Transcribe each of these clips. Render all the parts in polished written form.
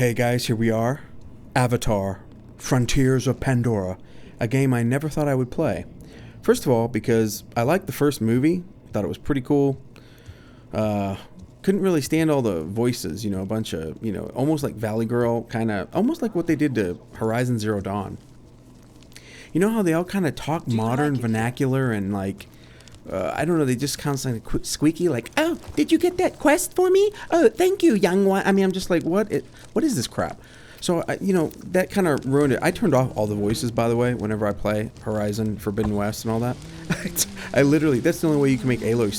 Hey guys, here we are. Avatar, Frontiers of Pandora, a game I never thought I would play. First of all, because I liked the first movie, thought it was pretty cool. Couldn't really stand all the voices, a bunch of, almost like Valley Girl, kind of, almost like what they did to Horizon Zero Dawn. You know how they all kind of talk modern vernacular and like, I don't know, they just constantly squeaky, like, oh, did you get that quest for me? Oh, thank you, young one. I mean, I'm just like, what is this crap? So, that kind of ruined it. I turned off all the voices, by the way, whenever I play Horizon Forbidden West and all that. I literally, that's the only way you can make Aloy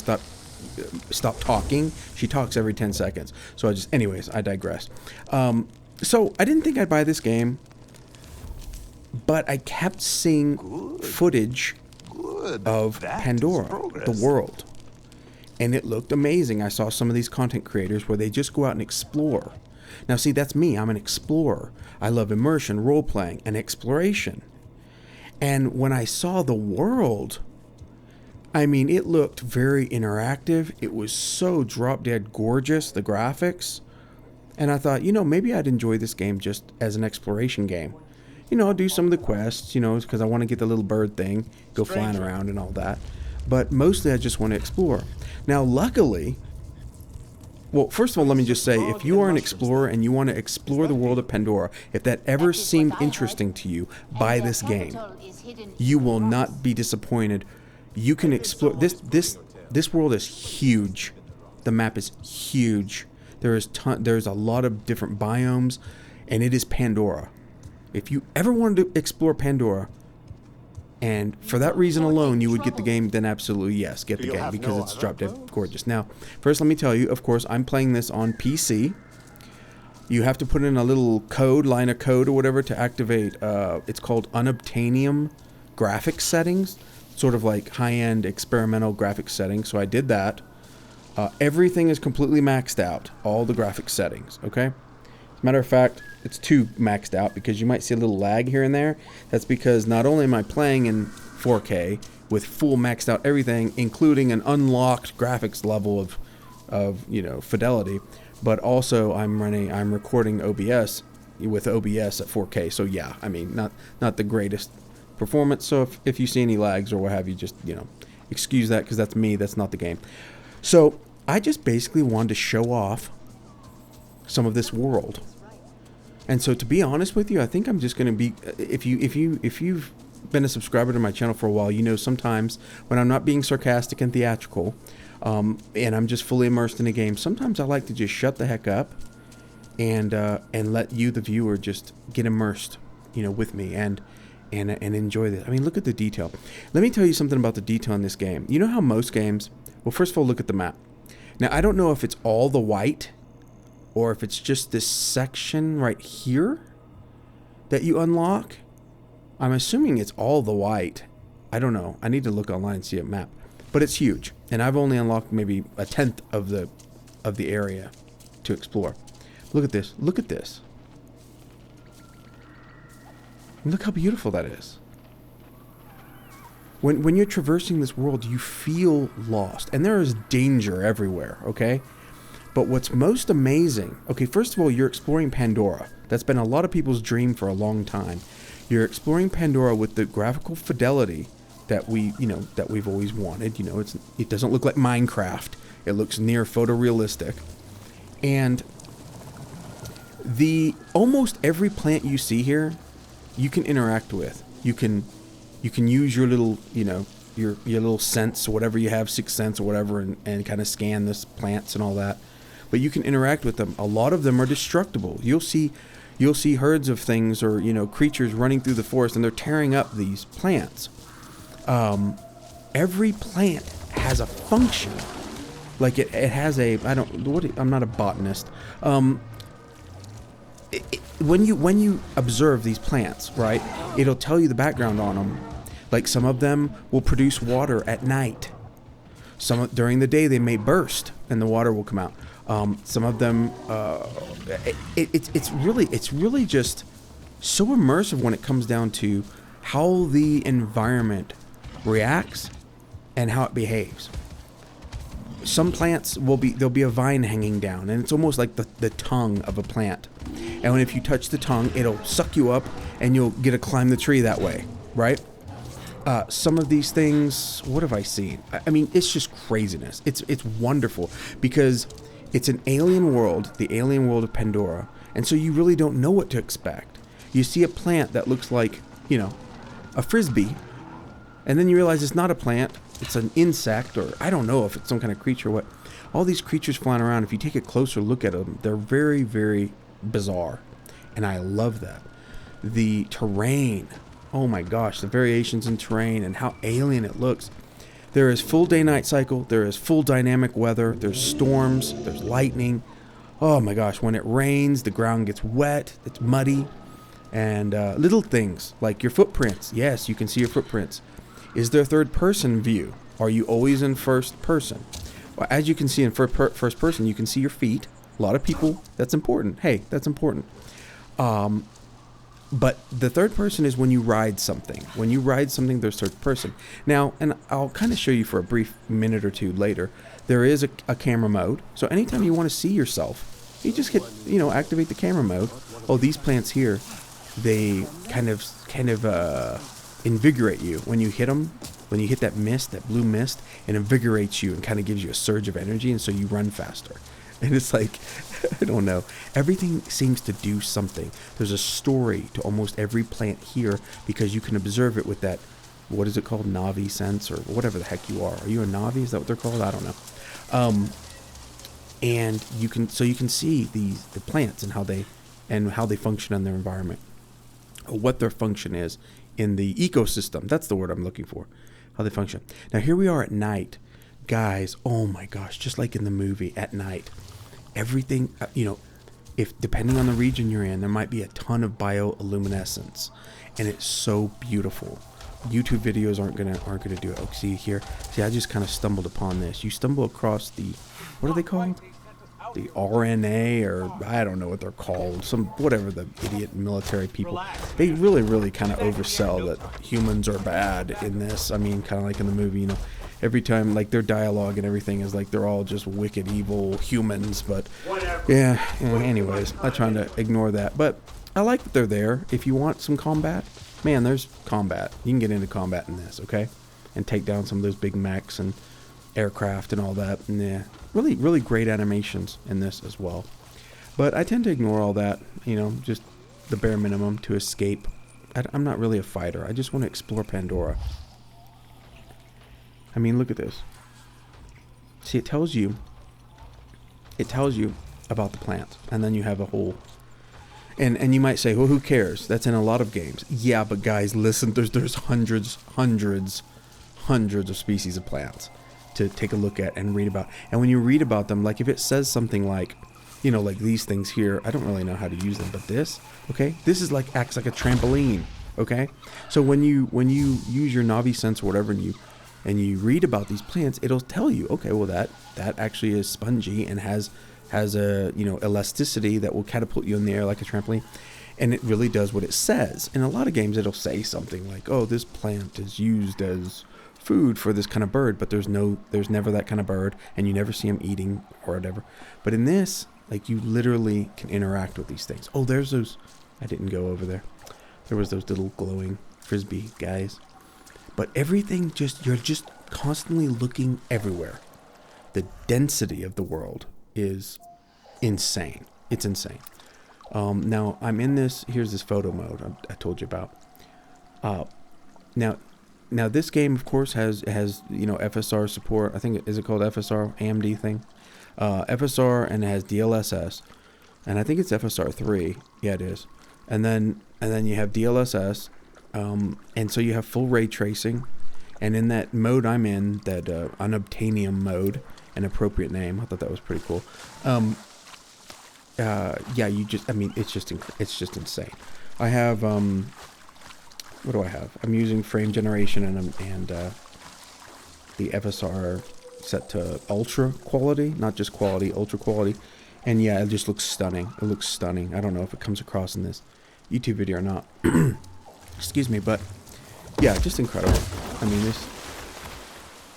stop talking. She talks every 10 seconds. So anyways, I digress. So I didn't think I'd buy this game, but I kept seeing footage of Pandora, the world, and it looked amazing. I saw some of these content creators where they just go out and explore. Now see, that's me. I'm an explorer. I love immersion, role-playing, and exploration. And when I saw the world, I mean, it looked very interactive. It was so drop-dead gorgeous, the graphics. And I thought, maybe I'd enjoy this game just as an exploration game. I'll do some of the quests, because I want to get the little bird thing, go flying around and all that. But mostly I just want to explore. Now, luckily, well, first of all, let me just say, if you are an explorer and you want to explore the world of Pandora, if that ever seemed interesting to you, buy this game. You will not be disappointed. You can explore. This world is huge. The map is huge. There's a lot of different biomes, and it is Pandora. If you ever wanted to explore Pandora, and for that reason alone you would get the game, then absolutely yes, get the game, because it's drop dead gorgeous. Now, first let me tell you, of course, I'm playing this on PC. You have to put in a little line of code or whatever to activate, it's called unobtainium graphics settings, sort of like high-end experimental graphics settings. So I did that. Everything is completely maxed out, all the graphics settings, okay? As a matter of fact, it's too maxed out because you might see a little lag here and there. That's because not only am I playing in 4K with full maxed out everything, including an unlocked graphics level of fidelity, but also I'm recording OBS with OBS at 4K. So yeah, I mean, not the greatest performance. So if you see any lags or what have you, just excuse that, because that's me. That's not the game. So I just basically wanted to show off some of this world. And so, to be honest with you, I think I'm just going to be, if you've been a subscriber to my channel for a while, sometimes when I'm not being sarcastic and theatrical, and I'm just fully immersed in a game, sometimes I like to just shut the heck up and let you, the viewer, just get immersed, with me and enjoy this. I mean, look at the detail. Let me tell you something about the detail in this game. You know how most games, well, first of all, look at the map. Now, I don't know if it's all the white, or if it's just this section right here that you unlock. I'm assuming it's all the white. I don't know. I need to look online and see a map. But it's huge. And I've only unlocked maybe a tenth of the area to explore. Look at this. Look at this. Look how beautiful that is. When you're traversing this world, you feel lost. And there is danger everywhere, okay? But what's most amazing, okay, first of all, you're exploring Pandora. That's been a lot of people's dream for a long time. You're exploring Pandora with the graphical fidelity that we've always wanted. It doesn't look like Minecraft. It looks near photorealistic. And almost every plant you see here, you can interact with. You can use your little, your little sense, or whatever you have, sixth sense or whatever, and kind of scan this plants and all that. But you can interact with them. A lot of them are destructible. You'll see herds of things, or creatures running through the forest, and they're tearing up these plants. Every plant has a function. Like it has a, I'm not a botanist. When you observe these plants, right, it'll tell you the background on them. Like some of them will produce water at night. During the day they may burst and the water will come out. Some of them, it's really just so immersive when it comes down to how the environment reacts and how it behaves. Some plants there'll be a vine hanging down, and it's almost like the tongue of a plant. And if you touch the tongue, it'll suck you up and you'll get to climb the tree that way, right? Some of these things, what have I seen? I mean, it's just craziness. It's wonderful because it's an alien world, the alien world of Pandora, and so you really don't know what to expect. You see a plant that looks like, you know, a frisbee, and then you realize it's not a plant, it's an insect, or I don't know if it's some kind of creature or what. All these creatures flying around, if you take a closer look at them, they're very, very bizarre, and I love that. The terrain, oh my gosh, the variations in terrain and how alien it looks. There is full day-night cycle, there is full dynamic weather, there's storms, there's lightning. Oh my gosh, when it rains, the ground gets wet, it's muddy. And little things like your footprints. Yes, you can see your footprints. Is there third-person view? Are you always in first person? Well, as you can see in first person, you can see your feet. A lot of people, that's important. Hey, that's important. But the third person is when you ride something. When you ride something, there's third person. Now, and I'll kind of show you for a brief minute or two later, there is a camera mode. So anytime you want to see yourself, you just hit, you know, activate the camera mode. Oh, these plants here, they kind of invigorate you when you hit them. When you hit that mist, that blue mist, it invigorates you and kind of gives you a surge of energy, and so you run faster. And it's like, I don't know. Everything seems to do something. There's a story to almost every plant here because you can observe it with that, what is it called? Navi sense or whatever the heck you are. Are you a Navi? Is that what they're called? I don't know. And you can see the plants and how they function in their environment. What their function is in the ecosystem. That's the word I'm looking for. How they function. Now here we are at night. Guys, oh my gosh, just like in the movie at night. Everything, you know, if depending on the region you're in, there might be a ton of bioluminescence, and it's so beautiful. YouTube videos aren't gonna do it. Oh, see here, I just kind of stumbled upon this. You stumble across the, what are they called? The RNA, or I don't know what they're called. Whatever the idiot military people. They really kind of oversell that humans are bad in this. I mean, kind of like in the movie, you know. Every time, like, their dialogue and everything is like they're all just wicked, evil humans. But yeah, anyways, I'm trying to ignore that. But I like that they're there. If you want some combat, man, there's combat. You can get into combat in this, okay? And take down some of those big mechs and aircraft and all that. And yeah, really great animations in this as well. But I tend to ignore all that, you know, just the bare minimum to escape. I'm not really a fighter. I just want to explore Pandora. I mean, look at this. See, it tells you about the plant, and then you have a whole, and you might say, well, who cares? That's in a lot of games. Yeah, but guys, listen, there's hundreds of species of plants to take a look at and read about. And when you read about them, like if it says something like, you know, like these things here, I don't really know how to use them, but this, okay, this is like, acts like a trampoline, okay? So when you use your Navi sense or whatever, and you read about these plants, it'll tell you, okay, well that actually is spongy and has a, you know, elasticity that will catapult you in the air like a trampoline, and it really does what it says. In a lot of games, it'll say something like, oh, this plant is used as food for this kind of bird, but there's never that kind of bird, and you never see them eating or whatever. But in this, like, you literally can interact with these things. Oh, there's those. I didn't go over there. There was those little glowing frisbee guys. But everything you're just constantly looking everywhere. The density of the world is insane. It's insane. Now I'm in this. Here's this photo mode I told you about. Now this game, of course, has you know, FSR support. I think, is it called FSR AMD thing? FSR, and it has DLSS, and I think it's FSR 3. Yeah, it is. And then you have DLSS. And so you have full ray tracing, and in that mode I'm in, that unobtainium mode, an appropriate name. I thought that was pretty cool. Yeah, it's just insane. I have what do I have? I'm using frame generation and the FSR set to ultra quality, not just quality, ultra quality, and yeah, it just looks stunning. It looks stunning. I don't know if it comes across in this YouTube video or not. Excuse me, but yeah, just incredible. I mean, this.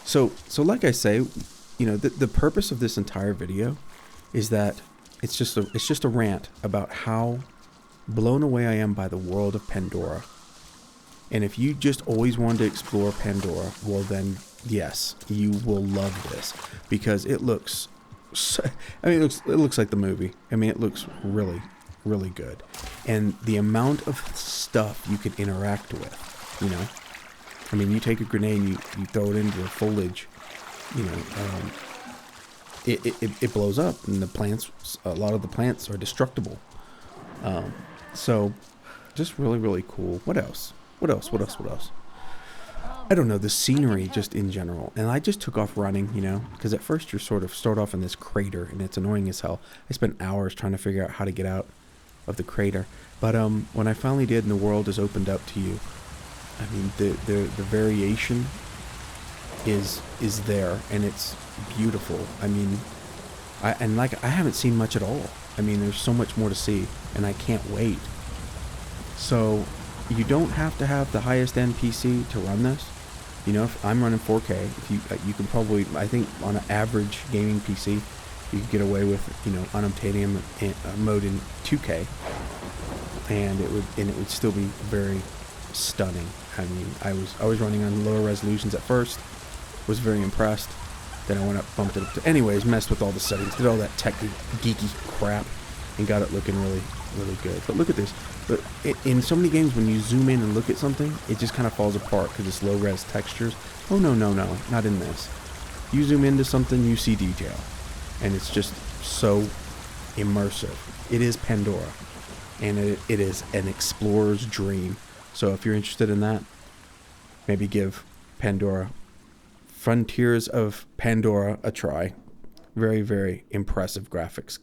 So like I say, you know, the purpose of this entire video is that it's just a rant about how blown away I am by the world of Pandora. And if you just always wanted to explore Pandora, well then, yes, you will love this, because it looks, it looks like the movie. I mean, it looks really, really good. And the amount of stuff you can interact with, you know. I mean, you take a grenade, you throw it into the foliage, you know, it blows up, and a lot of the plants are destructible. So, just really, really cool. What else? What else? I don't know, the scenery just in general. And I just took off running, you know, because at first you're sort of start off in this crater, and it's annoying as hell. I spent hours trying to figure out how to get out of the crater. But when I finally did, and the world has opened up to you, I mean, the variation is there, and it's beautiful. I mean, I haven't seen much at all. I mean, there's so much more to see, and I can't wait. So, you don't have to have the highest end PC to run this. You know, if I'm running 4K, if you can probably, I think on an average gaming PC, you could get away with, you know, unobtainium mode in 2K, and it would still be very stunning. I mean, I was running on lower resolutions at first, was very impressed. Then I went up, bumped it up to, anyways, messed with all the settings, did all that geeky crap, and got it looking really, really good. But look at this. But in so many games, when you zoom in and look at something, it just kind of falls apart because it's low-res textures. Oh, no, not in this. You zoom into something, you see detail. And it's just so immersive. It is Pandora. And it is an explorer's dream. So if you're interested in that, maybe give Pandora, Frontiers of Pandora, a try. Very, very impressive graphics.